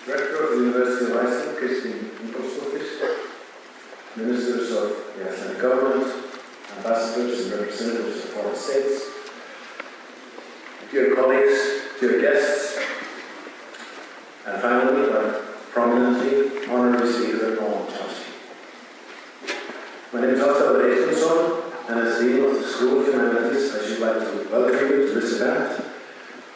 Rector of the University of Iceland, Ministers of the Icelandic government, ambassadors and representatives of foreign states, dear colleagues, dear guests, and finally, but prominently, honorary speaker Noam Chomsky. My name is Dr. and as Dean of the School of Humanities, I should like to welcome you to this event,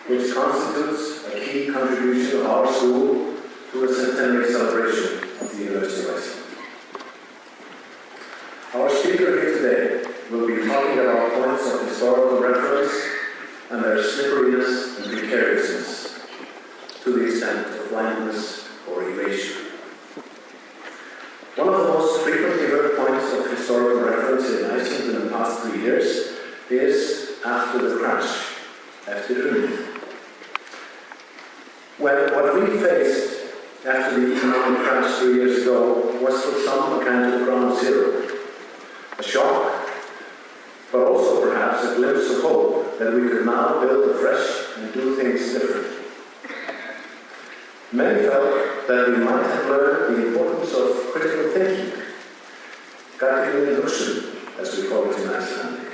which constitutes a key contribution of our school to the centenary celebration of the University of Iceland. Our speaker here today will be talking about points of historical reference and their slipperiness and precariousness to the extent of blindness or erasure. One of the most frequently heard points of historical reference in Iceland in the past 3 years is after the crash, after the what we faced after the economic crash 3 years ago was for some a kind of ground zero. A shock, but also perhaps a glimpse of hope that we could now build afresh and do things differently. Many felt that we might have learned the importance of critical thinking, as we call it in Icelandic.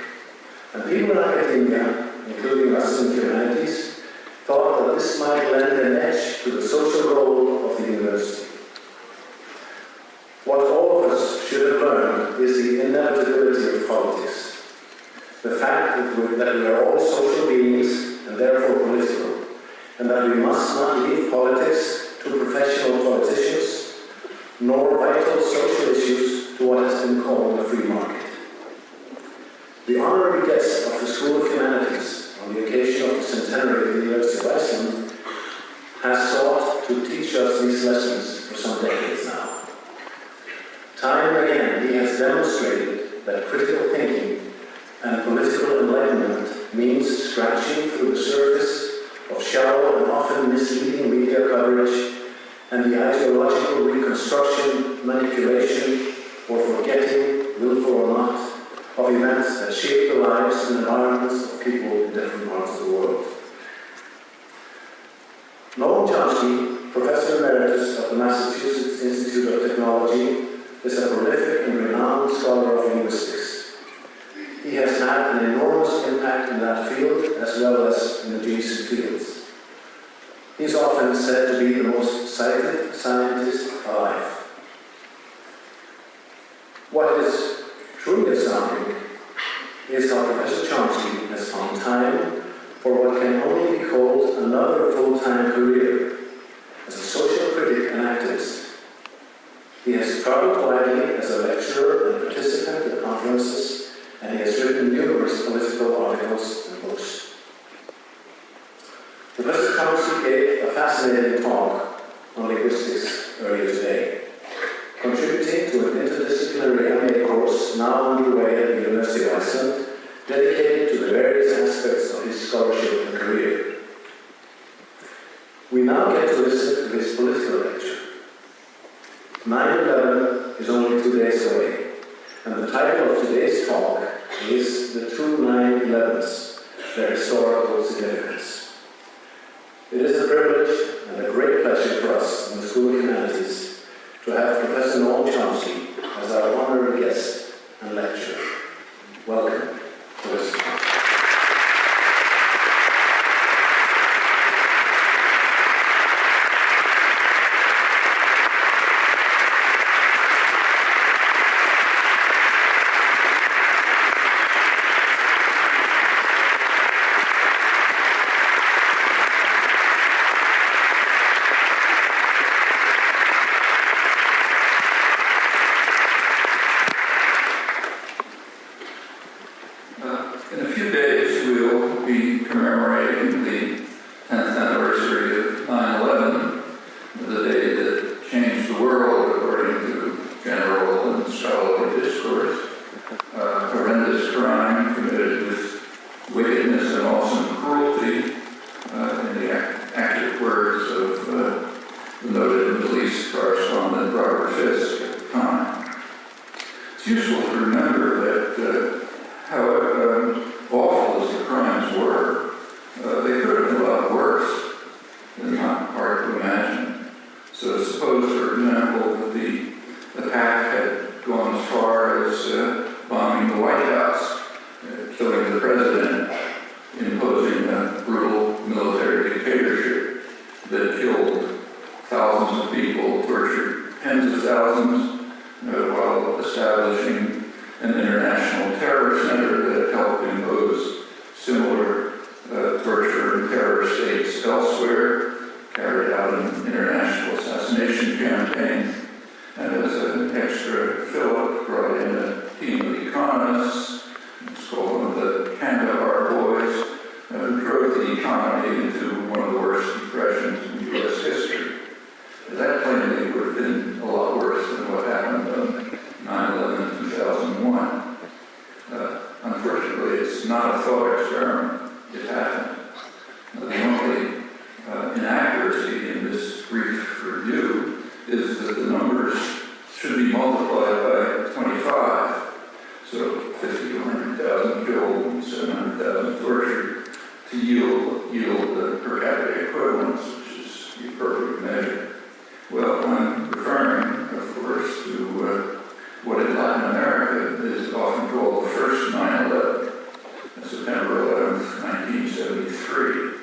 And people in academia, including us in humanities, thought that this might lend an edge to the social role of the university. What all of us should have learned is the inevitability of politics. The fact that we are all social beings and therefore political, and that we must not leave politics to professional politicians, nor vital social issues to what has been called a free market. The honorary guest of the School of Humanities on the occasion of the centenary of the University of Iceland has sought to teach us these lessons for some decades now. Time and again, he has demonstrated that critical thinking and political enlightenment means scratching through the surface of shallow and often misleading media coverage and the ideological reconstruction, manipulation, or forgetting, willful or not, of events that shape the lives and environments of people in different parts of the world. Noam Chomsky, Professor Emeritus of the Massachusetts Institute of Technology, is a prolific and renowned scholar of linguistics. He has had an enormous impact in that field as well as in adjacent fields. He is often said to be the most cited scientist alive. What is truly astounding is how Professor Chomsky has found time for what can only be called another full-time career as a social critic and activist. He has traveled widely as a lecturer and participant at conferences, and he has written numerous political articles and books. Professor Chomsky gave a fascinating talk on linguistics earlier today, contributing to an interdisciplinary MA course now underway at the University of Iceland, dedicated to the various aspects of his scholarship and career. We now get to listen to his political lecture. 9/11 is only 2 days away, and the title of today's talk is The Two 9/11s, Their Historical Significance. It is a privilege and a great pleasure for us in the School of Humanities to have Professor Noam Chomsky as our honorary guest and lecturer. Welcome to this talk. It's useful to remember that however awful as the crimes were, they could have been a lot worse. It's not hard to imagine. So suppose, for example, that the pack had gone as far as bombing the White House, killing the president, imposing a brutal military dictatorship that killed thousands of people, tortured tens of thousands, while establishing an international terror center that helped impose similar torture and terror states elsewhere, carried out an international assassination campaign, and as an extra fill-up brought in a team of economists, let's call them the Kandahar boys, who drove the economy into one of the worst depressions in U.S. history. That plainly would have been a lot worse than what happened on 9/11/2001. Unfortunately, it's not a thought experiment. It happened. The only inaccuracy in this brief review is that the numbers should be multiplied by 25. So 50 to 100,000 killed and 700,000 tortured to yield the per capita equivalence, which is the appropriate measure. Well, I'm referring, of course, to what in Latin America is often called the first 9/11, September 11th, 1973,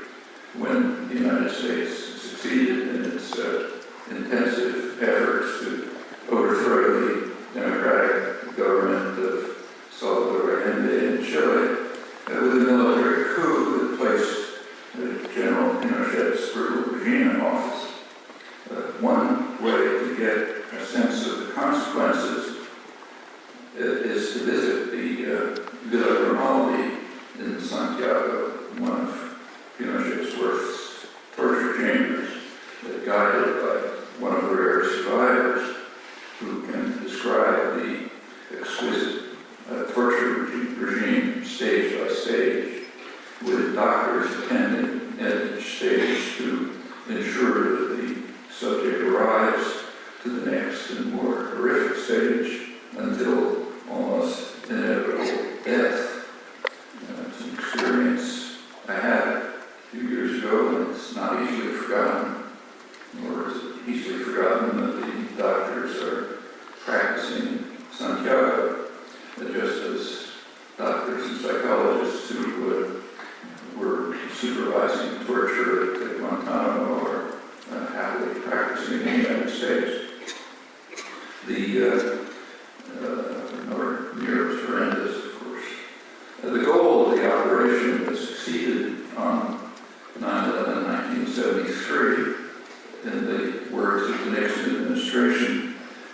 when the United States succeeded in its intensive efforts to overthrow the democratic government of Salvador Allende in Chile with a military coup that placed General Pinochet's brutal regime in office. One way to get a sense of the consequences is to visit the Villa Grimaldi in Santiago, one of Pinochet's worst torture chambers, guided by one of the rare survivors who can describe the exquisite torture regime stage by stage, with doctors attending at each stage to ensure that the subject arrives to the next and more horrific stage until almost inevitable death. It's an experience I had a few years ago, and it's not easily forgotten, nor is it easily forgotten that the doctors are practicing in Santiago, just as doctors and psychologists who were supervising torture at Guantanamo are happily practicing in the United States. Nor near as horrendous, of course. The goal of the operation that succeeded on 9/11/1973, in the words of the Nixon administration,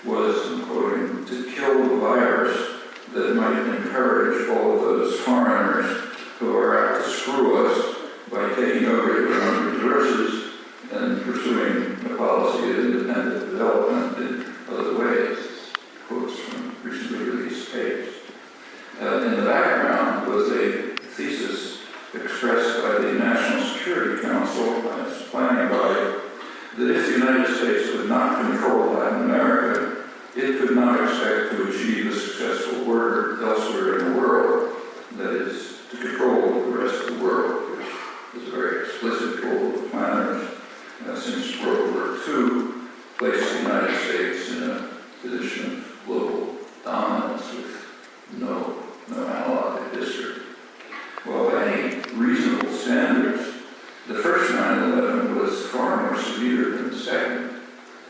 was, I'm quoting, to kill the virus that might encourage all of those foreigners who are out to screw us by taking over their own resources and pursuing a policy of independent development in other ways. Quotes from recently released tapes. In the background was a thesis expressed by the National Security Council and its planning body that if the United States would not control Latin America, it could not expect to achieve a successful order elsewhere in the world, that is, to control the rest of the world, which is a very explicit goal of planners since World War II, placed the United States in a position of global dominance with no analog in history. Well, by any reasonable standards, the first 9/11 was far more severe than the second,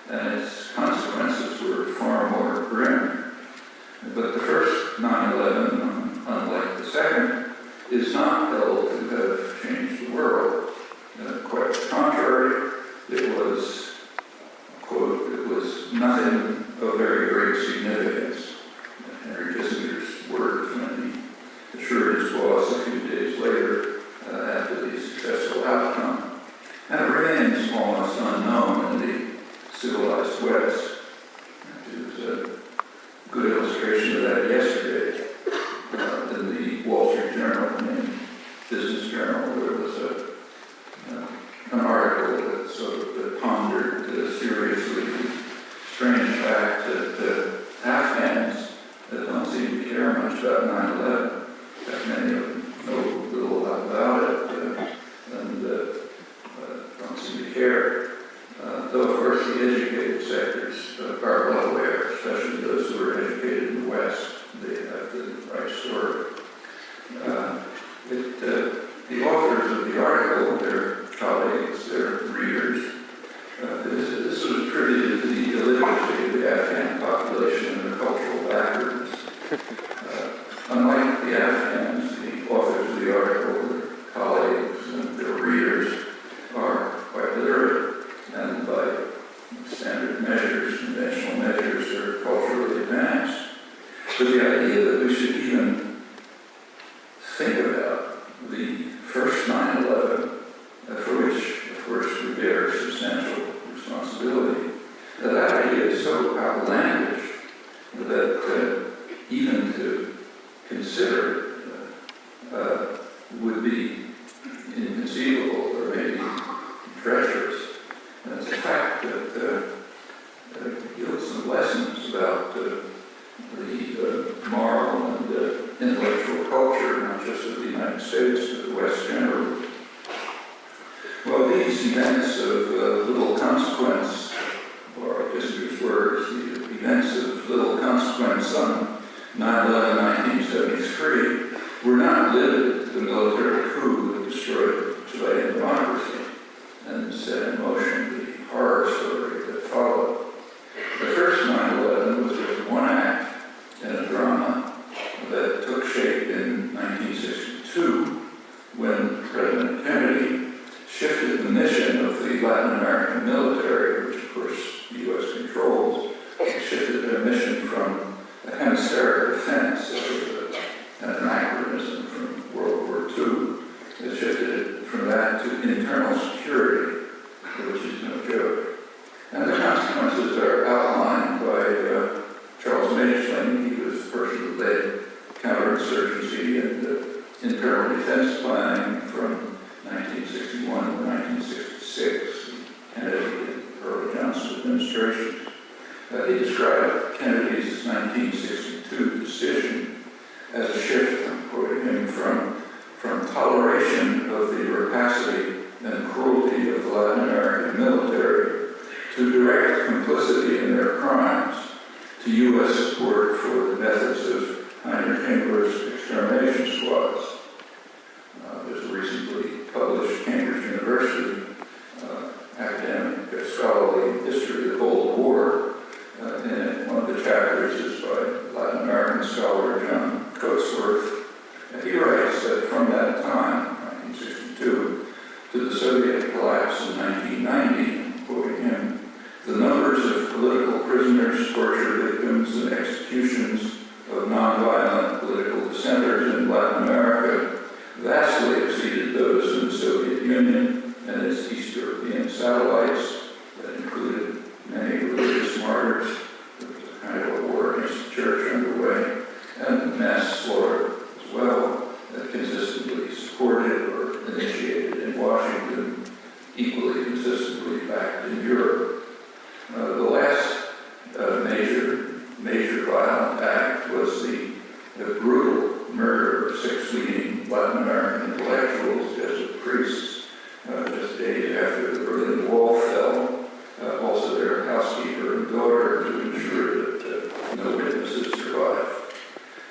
and its consequences were far more grim. But the first 9/11, unlike the second, is not held to have changed the world. Quite the contrary, it was, quote, it was nothing of very great significance. Henry Kissinger's words when he assured his boss a few days later after the successful outcome. And it remains almost unknown in the civilized West. There was a good illustration of that yesterday in the Wall Street Journal and Business Journal. There was an article that pondered seriously the strange fact that Afghans don't seem to care much about 9/11. That many of them know little about it and don't seem to care. Though, of course, the educated sectors are well aware, especially those who are educated in the West. They have the right story. The authors of the article, their colleagues, their readers, this was attributed to the illiteracy of the Afghan population and their cultural backwards. Unlike the Afghans, the authors of the article, their colleagues, and their readers are quite literate, and by standard measures, conventional measures, are culturally advanced. But the idea that we should even think about the first 9/11, for which, of course, we bear substantial responsibility, that idea is so outlandish that even to consider would be inconceivable or maybe treacherous. And it's a fact that yields some lessons about the moral and intellectual culture, not just of the United States, but the West generally. Well, these events of little consequence, or I guess use words, the events of little consequence on 9/11, 1973, were not limited to the military coup that destroyed Chilean democracy and set in motion the horror story that followed. The first 9/11 was just one act in a drama that took shape in 1962 when President Kennedy shifted the mission of the Latin American military, which of course the U.S. controls, shifted their mission from a hemispheric defense, that was an anachronism from World War II. It shifted it from that to internal security, which is no joke. And the consequences are outlined by Charles Maitland. He was the person who led counterinsurgency and internal defense planning from 1961 to 1966, Kennedy and early Johnson administration. He described Kennedy's 1962 decision as a shift, I'm quoting him, from toleration of the rapacity and cruelty of the Latin American military to direct complicity in their crimes, to U.S. support for the methods of Heinrich Himmler's extermination squads. There's a recently published Cambridge University academic scholarly history of the Cold War. And one of the chapters is by Latin American scholar John Coatsworth. And he writes that from that time, 1962, to the Soviet collapse in 1990, quoting him, the numbers of political prisoners, torture victims, and executions of nonviolent political dissenters in Latin America vastly exceeded those in the Soviet Union and its East European satellites that included many religious martyrs. There was a kind of a war against the church underway, and mass slaughter as well, that consistently supported or initiated in Washington, equally consistently backed in Europe. The last major violent act was the brutal murder of 6 leading Latin American intellectuals, Jesuit priests, just days after the Berlin Wall fell. Also their housekeeper and daughter, to ensure that no witnesses survived.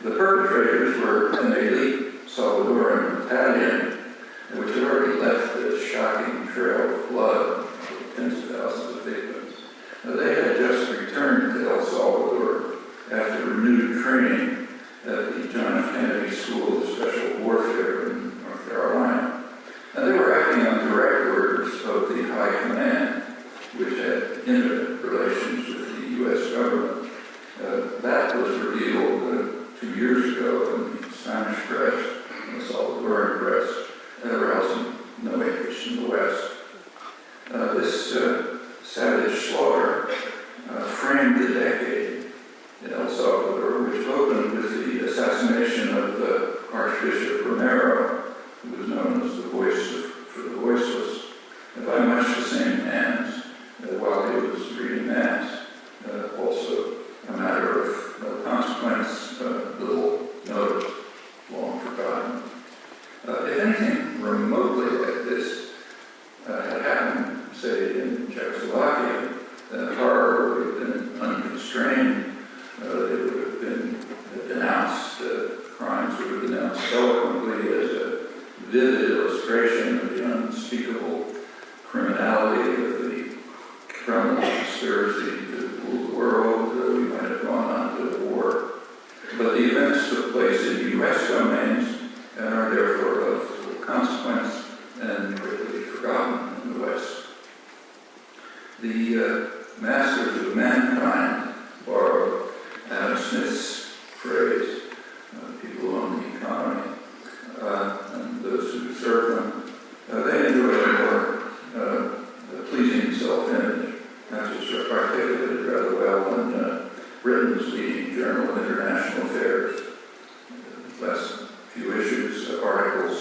The perpetrators were an elite Salvadoran battalion, which had already left a shocking trail of blood, tens of thousands of victims. They had just returned to El Salvador after renewed training at the John F. Kennedy School of Special Warfare in North Carolina. And they were acting on direct orders of the High Command, which had intimate relations with the U.S. government. That was revealed 2 years ago in the Spanish press and the Salvadoran press, arousing no interest in the West. This savage slaughter framed the decade in El Salvador, which opened with the assassination of the Archbishop Romero, who was known as the voice for the voiceless, and by much the same hands while he was reading Mass. Also a matter of no consequence, little noticed, long forgotten. If anything remotely like this had happened, say, in Czechoslovakia, The masters of mankind borrowed Adam Smith's phrase, people who own the economy, and those who serve them, they enjoy a more pleasing self-image. That's what's articulated rather well in Britain's leading journal of international affairs. The last few issues, articles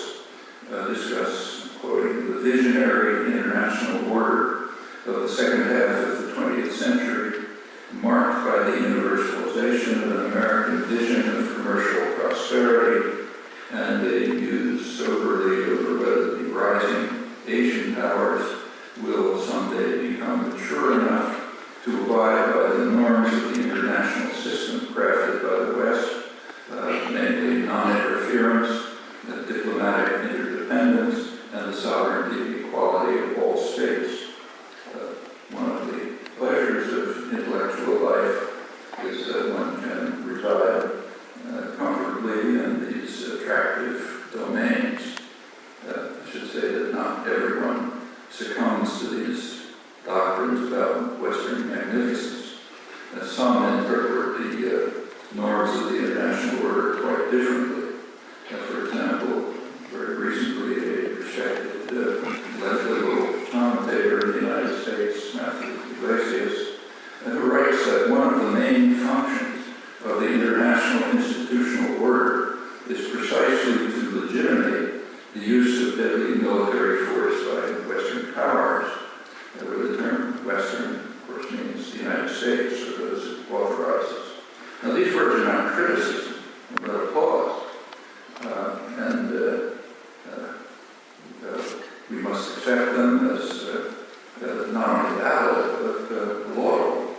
discuss, quoting, the visionary international order of the second half of the 20th century, marked by the universalization of an American vision of commercial prosperity, and they muse soberly over whether the rising Asian powers will someday become mature enough to abide by the norms of the international system crafted by the West, namely non-interference, diplomatic interdependence, and the sovereignty and equality of all states. One of the pleasures of intellectual life is that one can reside comfortably in these attractive domains. I should say that not everyone succumbs to these doctrines about Western magnificence. Some interpret the norms of the international order quite differently. For example, very recently, a respected left-liberal commentator in the United States, Matthew Iglesias, who writes that one of the main functions of the international institutional order is precisely to legitimate the use of deadly military force by Western powers, where the term Western, of course, means the United States, or those it authorizes. Now, these words are not criticism, but applause. We must accept them as not only valid, but laudable.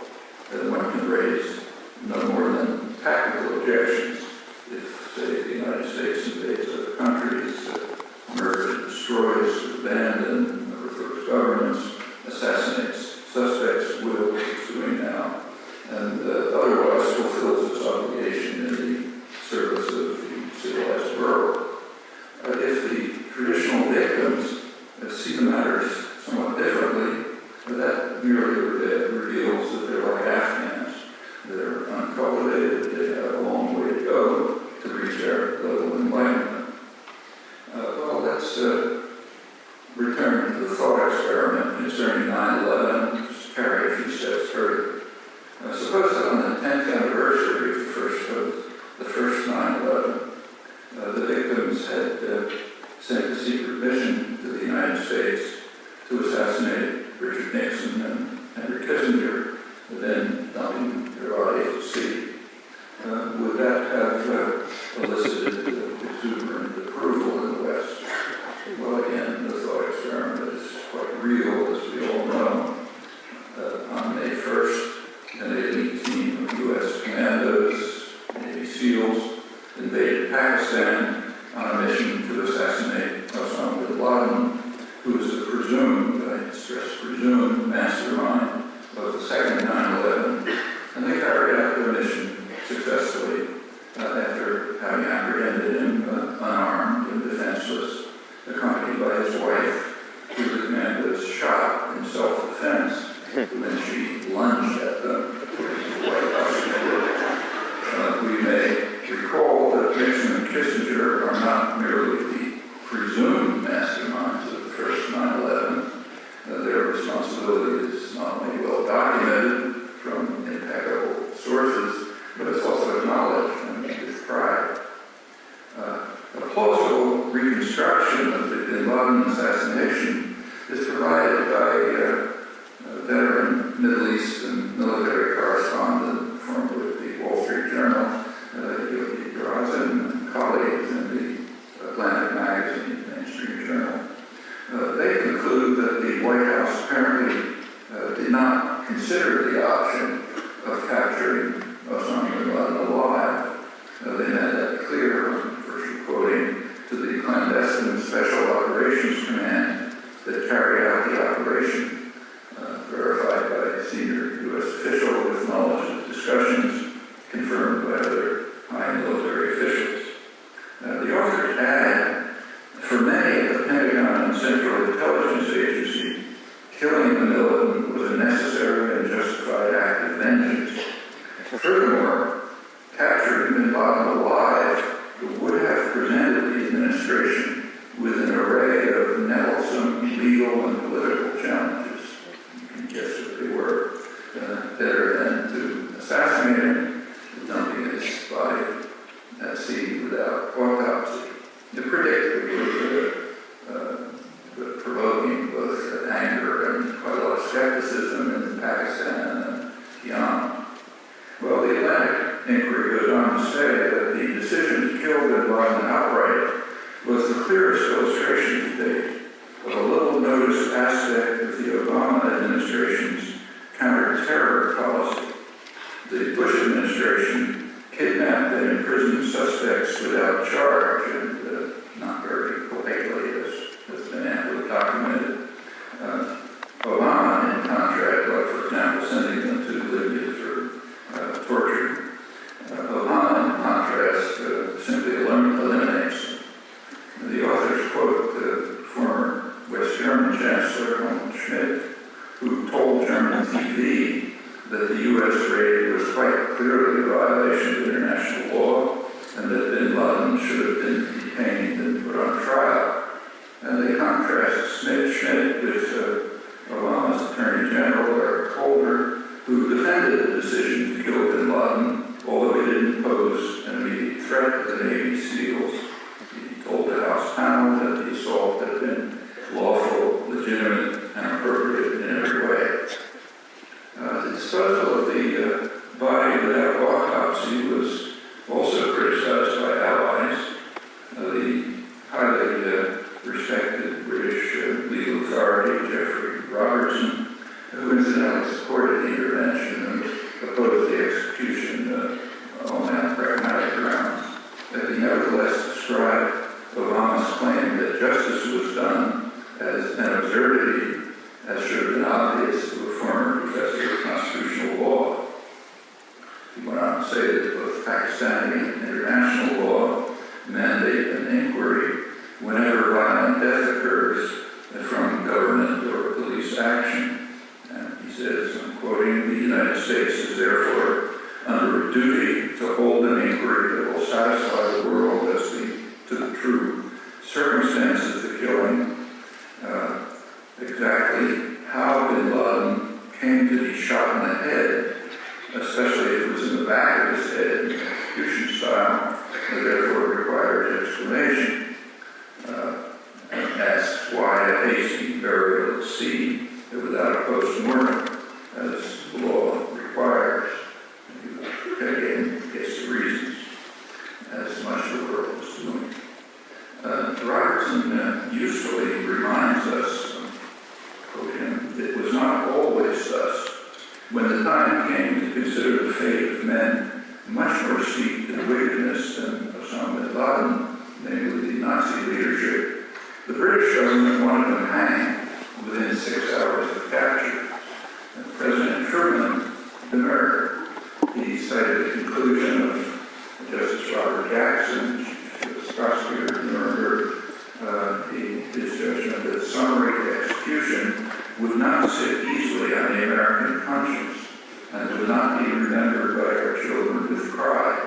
One can raise no more than tactical objections if, say, the United States invades other countries, murders, destroys, abandons, overthrows governments, assassinates suspects, will, it's doing now, and otherwise fulfills its obligation in the service of the civilized world. If the traditional victims see the matters somewhat differently, that merely reveals that they're like Afghans. They're uncultivated, they have a long way to go to reach our level of enlightenment. Well, let's return to the thought experiment concerning 9/11, just carry a few steps further. Suppose that on the 10th anniversary of the first 9/11, the victims had sent a secret mission to the United States to assassinate Richard Nixon and Henry Kissinger, then dumping their bodies at sea. Would that have elicited exuberant approval in the West? Well, again, the thought experiment is quite real, as we all know. On May 1st, an elite team of U.S. commandos, Navy SEALs, invaded Pakistan on a mission to assassinate Osama bin Laden, who is the presumed, I stress presumed, mastermind of the second 9/11, and they carried out their mission successfully after having apprehended him unarmed and defenseless, accompanied by his wife, who the commandos shot in self-defense when she lunged at them. We may recall that Nixon and Kissinger are not merely the presumed masterminds of the first 9/11. Their responsibility is not only well documented from impeccable sources, but it's also acknowledged and with pride. A plausible reconstruction of the bin Laden assassination is provided by a veteran Middle East and military correspondent formerly with the Wall Street Journal, Yogi Drazen, and colleagues in the Atlantic Magazine, mainstream journal. They conclude that the White House apparently did not consider the option of capturing Osama bin Laden alive. They made that clear, virtually quoting, to the clandestine Special Operations Command that carried out the operation, verified by a senior U.S. official with knowledge of discussions confirmed by other high military officials. The authors add, for many of the Pentagon and Central Intelligence Agency, killing the militant was a necessary better than to assassinate him, dumping his body at sea without autopsy. The predictably provoking both anger and quite a lot of skepticism in Pakistan and beyond. Well, the Atlantic inquiry goes on to say that the decision to kill bin Laden outright was the clearest illustration to date of a little noticed aspect of the Obama administration's counter-terror policy. The Bush administration kidnapped and imprisoned suspects without charge and not very politely, as has been amply documented. Obama, in contrast, like for example, sending them to Libya for torture, Obama, in contrast, simply eliminates them. The authors quote former West German Chancellor Noam Chomsky, who told German TV that the U.S. raid was quite clearly a violation of international law and that bin Laden should have been detained and put on trial. And they contrast Schmidt with Obama's Attorney General, Eric Holder, who defended the decision to kill bin Laden, although he didn't pose an immediate threat to the Navy SEALs. He told the House panel that the assault had been lawful, legitimate, and appropriate in every way. The disposal of the body without autopsy was also criticized by allies. The highly respected British legal authority, Geoffrey Robertson, who incidentally supported the intervention and opposed the execution on pragmatic grounds, he nevertheless described Obama's claim that justice was done as an absurdity, as should have been obvious to a former professor of constitutional law. He went on to say that both Pakistani and international law mandate an inquiry whenever violent death occurs from government or police action. And he says, I'm quoting, the United States is therefore under a duty to hold an inquiry that will satisfy the world as to the true circumstances of the killing, exactly how bin Laden came to be shot in the head, especially if it was in the back of his head in execution style, and therefore required explanation. And asks why a hasty burial at sea without a post-mortem, as the law requires. Again, gets the reasons, as much of the world is doing. Robertson usefully reminds us, quote him, it was not always thus. When the time came to consider the fate of men much more steeped in wickedness than Osama bin Laden, namely the Nazi leadership, the British government wanted them hanged within 6 hours of capture. And President Truman demurred. He cited the conclusion of Justice Robert Jackson, the prosecutor in Nuremberg, his judgment that summary execution would not sit easily on the American conscience and would not be remembered by our children with pride.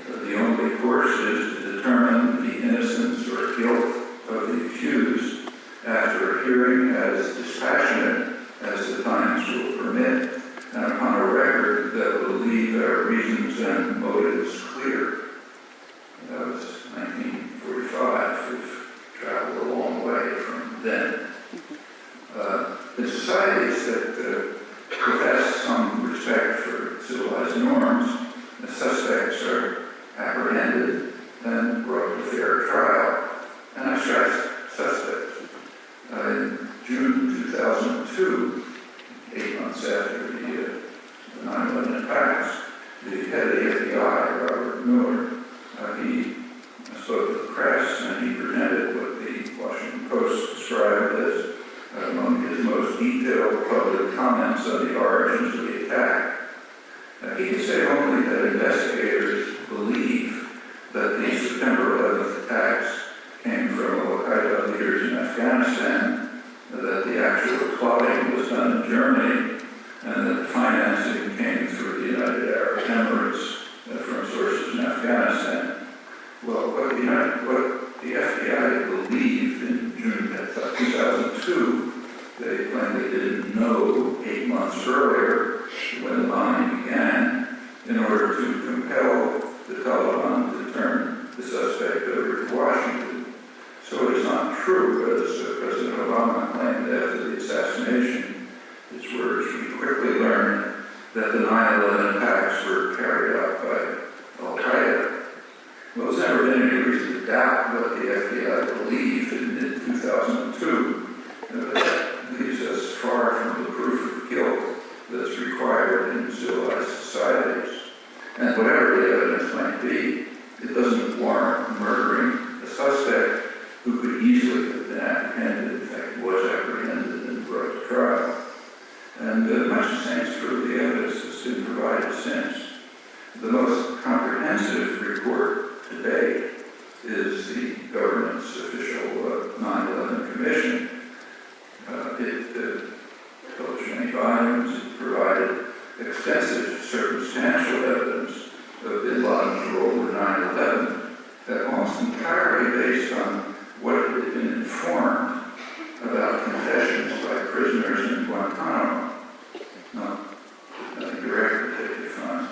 The only course is to determine the innocence or guilt of the accused after a hearing as dispassionate as the times will permit and upon a record that will leave our reasons and motives clear. That was 1945. We've traveled a long way from then. In societies that profess some respect for civilized norms, the suspects are apprehended and brought to fair trial. And I stress suspects. In June 2002, 8 months after the 9/11 attacks, the head of the FBI, Robert Mueller, he spoke to the press and he presented what the Washington Post described as among his most detailed public comments on the origins of the attack. He could say only that investigators believe that the September 11th attacks came from Al-Qaeda leaders in Afghanistan, that the actual plotting was done in Germany, and that the financing came through the United Arab Emirates from sources in Afghanistan. Well, what the FBI believed in June 2002, they claimed they didn't know 8 months earlier, quickly learned that the 9/11 attacks were carried out by Al-Qaeda. Well, there's never been any reason to doubt what the FBI believed in mid-2002. That leaves us far from the proof of guilt that's required in civilized societies. And whatever the evidence might be, it doesn't warrant murdering a suspect who could easily have been apprehended, in fact was apprehended and brought to trial. And much the same is true of the evidence that's been provided since. The most comprehensive report to date is the government's official 9/11 Commission. It published many volumes. It provided extensive circumstantial evidence of bin Laden's role in 9/11, almost entirely based on what had been informed about confessions by prisoners in Guantanamo. Nothing direct that they could find.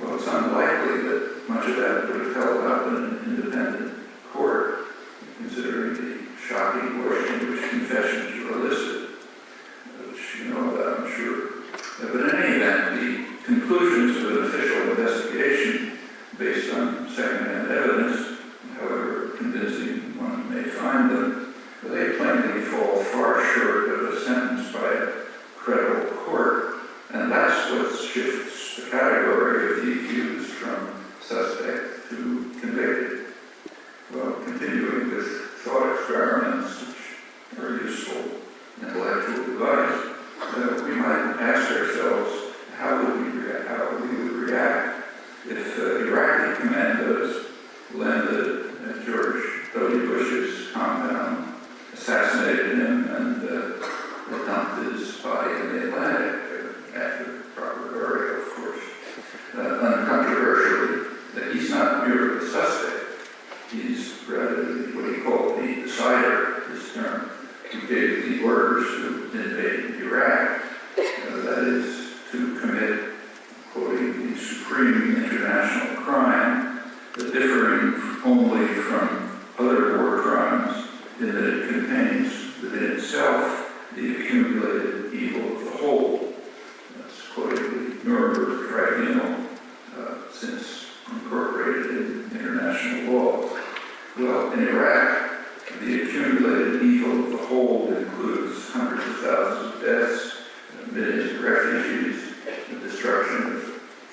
Well, it's unlikely that much of that would have held up in an independent court, considering the shocking way in which confessions were elicited, which you know about, I'm sure. But in any event, the conclusions of an official investigation based on second-hand evidence, however convincing one may find them, they plainly fall far short of a sentence by a credible court, and that's what shifts the category of the accused from suspect to convicted. Well, continuing with thought experiments, which are useful intellectual device, we might ask ourselves how we would react if Iraqi commandos landed at George W. Bush's compound, assassinated him, and dumped his body in the Atlantic after proper burial, of course. Uncontroversially, that he's not merely a suspect. He's rather what he called the decider, his term, who gave the orders to invade Iraq. That is, to commit, quoting, the supreme international crime, differing only from other war crimes in that it contains within itself the accumulated evil of the whole. That's quoting the Nuremberg Tribunal, since incorporated in international law. Well, in Iraq, the accumulated evil of the whole includes hundreds of thousands of deaths, millions of refugees, the destruction of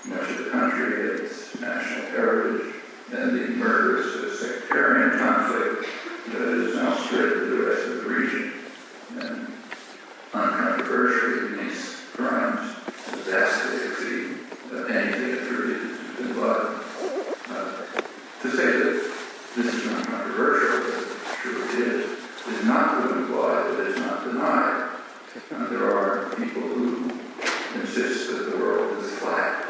much of the country, its national heritage, and the murderous sectarian conflict that is now spread to the rest of the region. And uncontroversially, these crimes vastly exceed anything attributed to bin Laden. To say that this is uncontroversial, but it surely is not to imply that it's not denied. There are people who insist that the world is flat.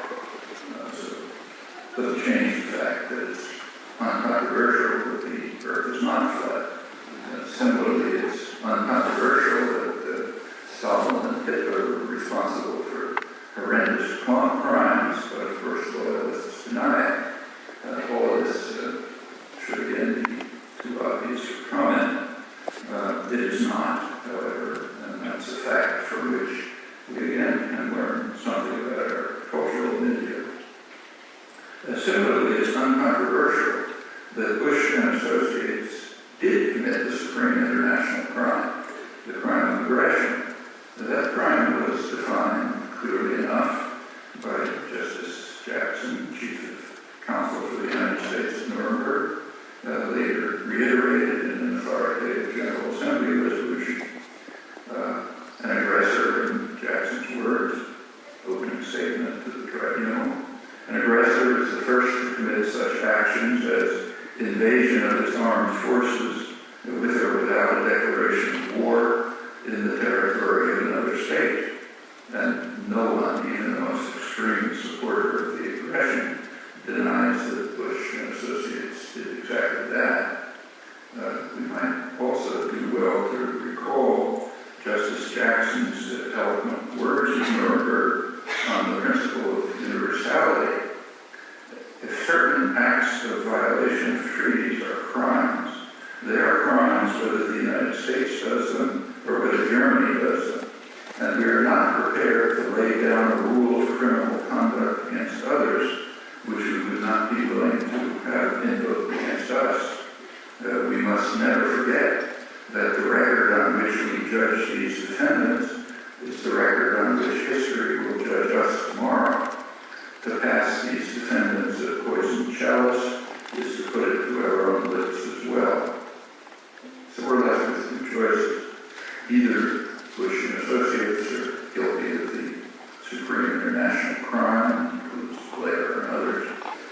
So it doesn't change the fact that it's uncontroversial that the earth is not flat. Similarly, it's uncontroversial that Stalin and Hitler were responsible for horrendous crimes, but of course loyalists deny it. All of this should again be too obvious for comment. It is not, however, and that's a fact from which we again can learn something about our cultural milieu. Similarly, it's uncontroversial that Bush and associates did commit the supreme international crime, the crime of aggression. That crime was defined clearly enough by Justice Jackson, Chief of Counsel for the United States at Nuremberg, later reiterated in an authoritative General Assembly resolution. An aggressor, in Jackson's words, opening statement to the tribunal, an aggressor is the first to commit such actions as invasion of its armed forces with or without a declaration of war in the territory of another state. And no one, even the most extreme supporter of the aggression, denies that Bush and associates did exactly that. We might also do well to recall Justice Jackson's eloquent words in Nuremberg on the principle of universality. If certain acts of violation of treaties are crimes, they are crimes whether the United States does them or whether Germany does them. And we are not prepared to lay on a rule of criminal conduct against others, which we would not be willing to have invoked against us. We must never forget that the record on which we judge these defendants is the record on which history will judge us tomorrow. To pass these defendants a poisoned chalice is to put it to our own lips as well. So we're left with two choices. Either Bush and associates are guilty of the supreme international crime, includes Blair and others,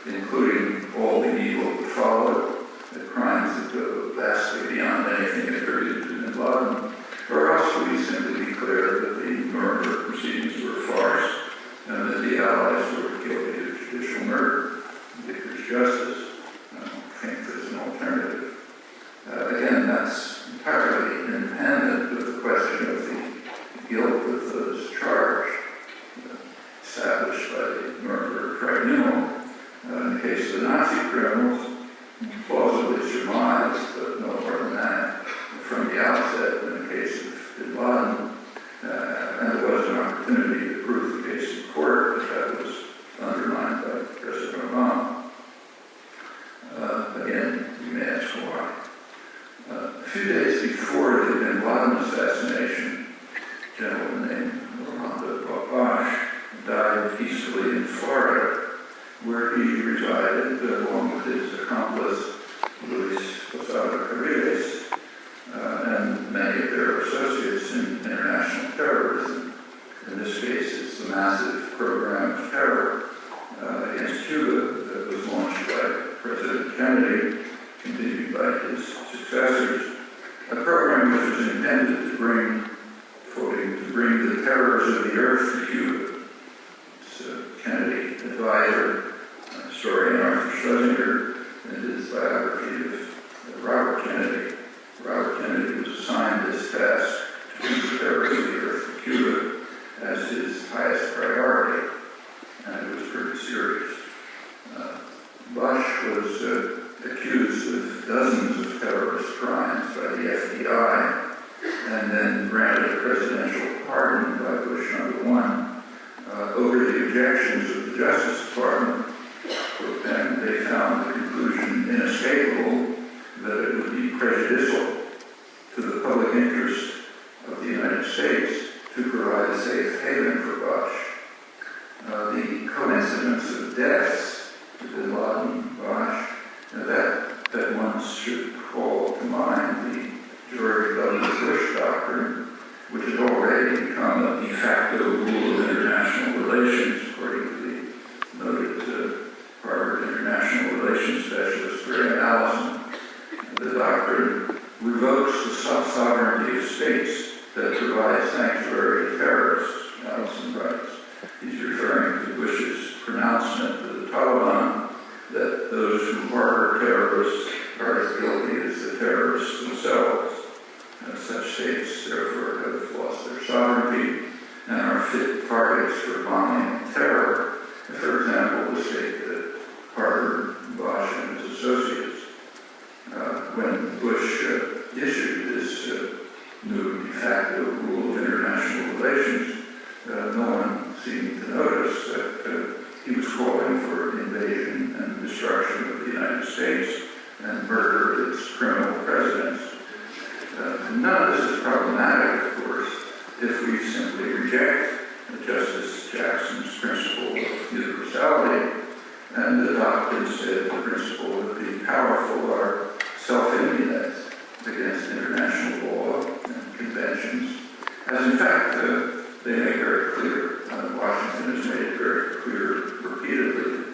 including all the evil that followed, the crimes that go vastly beyond anything attributed to bin Laden, or else we simply declare that the Nuremberg proceedings were a farce and that the Allies were guilty of judicial murder, victor's justice. I don't think there's an alternative. Again, that's entirely independent of the question of the guilt of those charged, established by the Nuremberg tribunal. In the case of the Nazi criminals, plausibly surmised, but no more than that, from the outset in the case of bin Laden, and there was an opportunity to prove the case in court, but that was undermined by President Obama. Again, you may ask why. A few days before the bin Laden assassination, a gentleman named Noam Chomsky died peacefully in Florida, where he resided along with his accomplice, Luis Posada Carriles, and many of their associates in international terrorism. In this case, it's the massive program of terror against Cuba that was launched by President Kennedy, continued by his successors, a program which was intended to bring, quoting, to bring the terrors of the earth to Cuba. Kennedy advisor, historian Arthur Schlesinger, in his biography of Robert Kennedy. Robert Kennedy was assigned this task to bring the terrors of the earth to Cuba as his highest priority, and it was pretty serious. Bush was accused of dozens of terrorist crimes by the FBI, and then granted a presidential pardon by Bush #1 over the objections of the Justice Department, and they found the conclusion inescapable that it would be prejudicial to the public interest of the United States to provide a safe haven for Bush. The coincidence of deaths to bin Laden, Bush, that one should call to mind the George W. Bush doctrine, which has already become a de facto rule of international relations, according to the noted Harvard international relations specialist Graham Allison. The doctrine revokes the sovereignty of states that provide sanctuary to terrorists, Allison writes. He's referring to Bush's pronouncement to the Taliban that those who harbor terrorists are as guilty as the terrorists themselves. Such states, therefore, have lost their sovereignty and are fit targets for bombing and terror. For example, the state that harbored Bush and his associates. When Bush issued this new de facto rule of international relations, no one seemed to notice that he was calling for invasion and destruction of the United States and murder of its criminal presidents. None of this is problematic, of course, if we simply reject Justice Jackson's principle of universality and adopt instead the principle that the powerful are self-immunized against international law and conventions, as in fact they make very clear. Washington has made it very clear repeatedly, in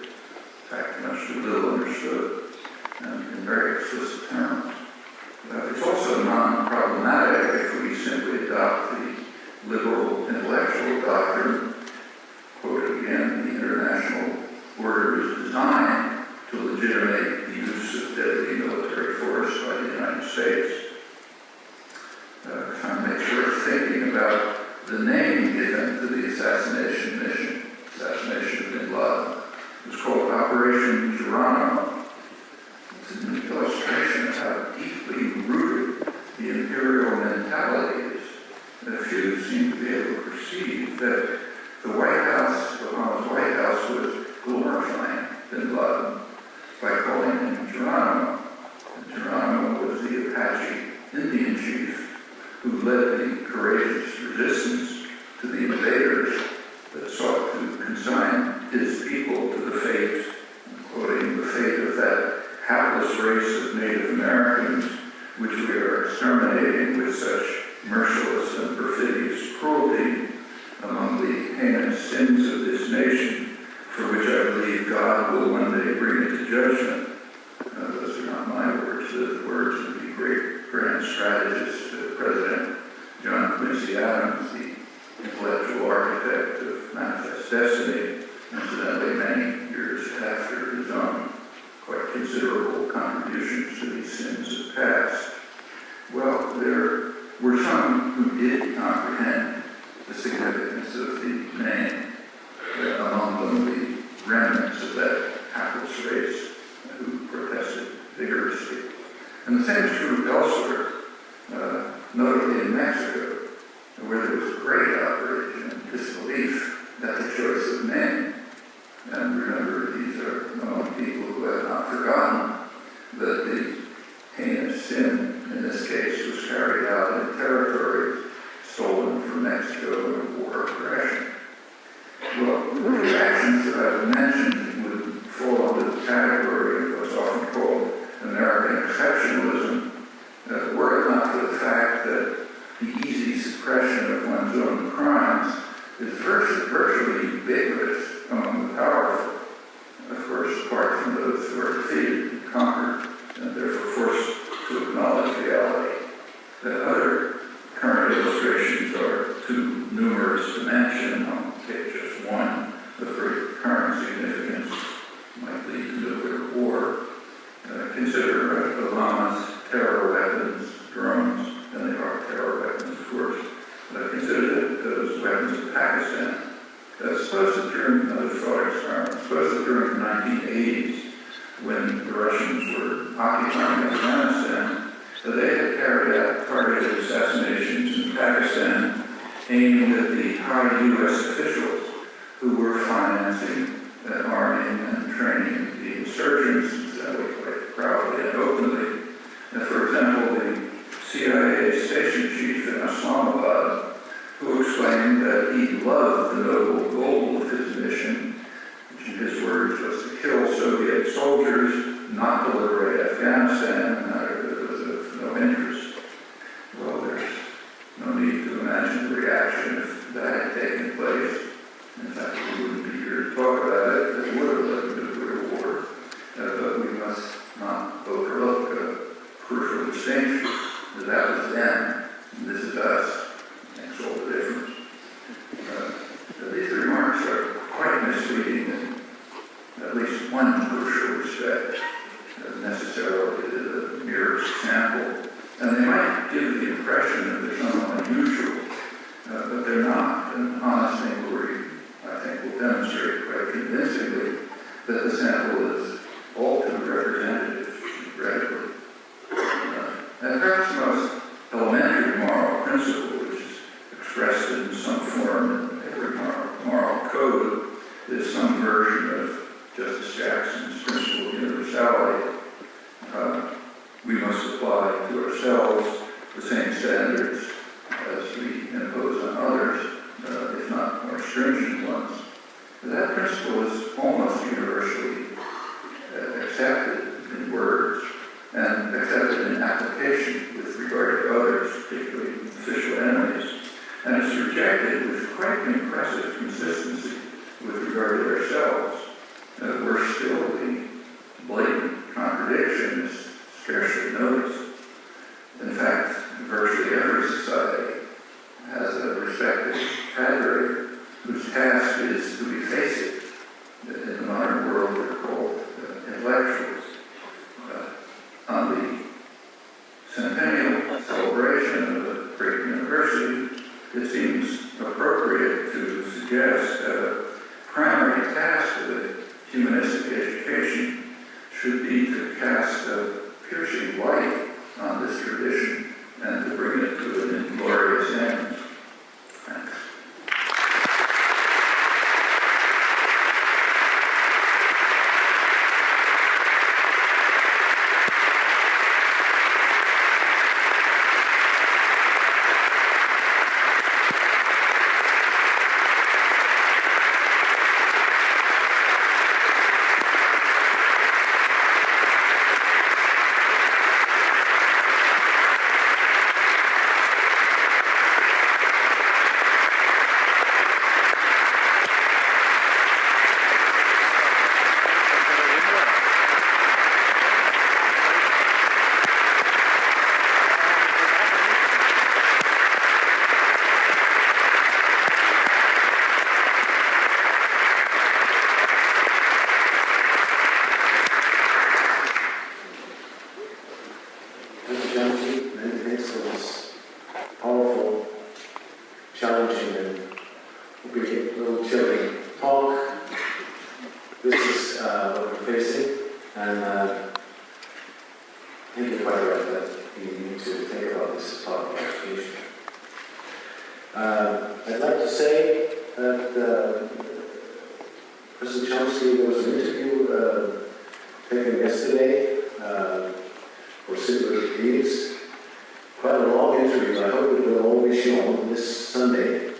fact much too little understood, and in very explicit terms. It's also non-problematic if we simply adopt the liberal intellectual doctrine, quote again, the international order is designed to legitimate the use of deadly military force by the United States. It makes worth thinking about the name given to the assassination of bin Laden. It was called Operation Geronimo. It's an illustration of how terminating with such merciless and perfidious cruelty among the heinous sins of this nation, for which I believe God will one day bring it to judgment. Those are not my words, the words of the great grand strategist, President John Quincy Adams, the intellectual architect of Manifest Destiny, incidentally many years after his own quite considerable contributions to these sins of past. Well, there were some who did comprehend the significance of the name, among them the remnants of that hapless race who protested vigorously. And the same is true elsewhere, notably in Mexico, where there was great outrage and disbelief at the choice of name. And remember, these are known people who have not forgotten that the heinous sin in this case was carried out in territory stolen from Mexico in a war of aggression. Well, the reactions that I've mentioned would fall under the category of what's often called American exceptionalism, were it not for the fact that the easy suppression of one's own crimes is virtually ubiquitous among the powerful, of course, apart from those who are defeated and conquered, and therefore forced to acknowledge reality. Other current illustrations are too numerous to mention. I'll take just one of great current significance, might lead to nuclear war. Consider Obama's terror weapons, drones, and they are terror weapons, of course. Consider those weapons of Pakistan. Supposed that during another thought experiment, supposed that during the 1980s, when the Russians were occupying Afghanistan, they had carried out targeted assassinations in Pakistan aimed at the high U.S. officials who were financing, arming, and training the insurgents, quite proudly and openly. For example, the CIA station chief in Islamabad, who explained that he loved the noble goal of his mission, which in his words was to kill Soviet soldiers, not to liberate Afghanistan, a matter that was of no interest. Well, there's no need to imagine the reaction if that had taken place. In fact, we wouldn't be here to talk about it. It would have led to nuclear war. But we must not overlook a crucial distinction. That was them, and this is us. Makes all the difference. These remarks are quite misleading in at least one crucial respect, necessarily the merest sample. And they might give the impression that they're somewhat unusual, but they're not. An honest inquiry, I think, will demonstrate quite convincingly that the sample is all too representative, regrettably. And perhaps the most elementary moral principle, which is expressed in some form in every moral code, is some version of Justice Jackson's principle of universality. We must apply to ourselves the same standards as we impose on others, if not more stringent ones. That principle is almost universally accepted in words and accepted in application with regard to others, particularly official enemies, and it's rejected with quite an impressive consistency with regard to ourselves. We're still the blatant contradiction is scarcely noticed. In fact, virtually every society has a respected cadre whose task is to efface it. In the modern world, they're called intellectuals. On the centennial celebration of a great university, it seems appropriate to suggest that a primary task of the humanistic education should be to cast a piercing light on this tradition and to bring it to an inglorious end. Thanks. as part of our education. I'd like to say that President Chomsky, there was an interview taken yesterday for Silver Leaves. Quite a long interview. I hope it will all be shown this Sunday.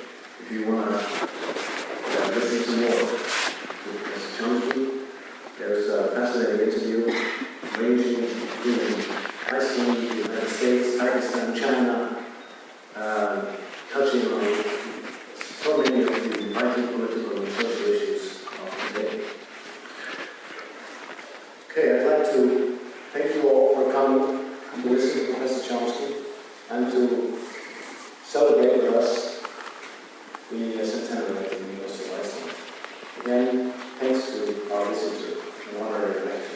If you want to listen to more with President Chomsky, there's a fascinating interview ranging between Iceland, the United States, Pakistan, China, touching on so many of the vital political and social issues of today. Okay, I'd like to thank you all for coming to listen to Professor Chomsky and to celebrate with us the centenary of the University of Iceland. Again, thanks to our visitor and honorary lecturer.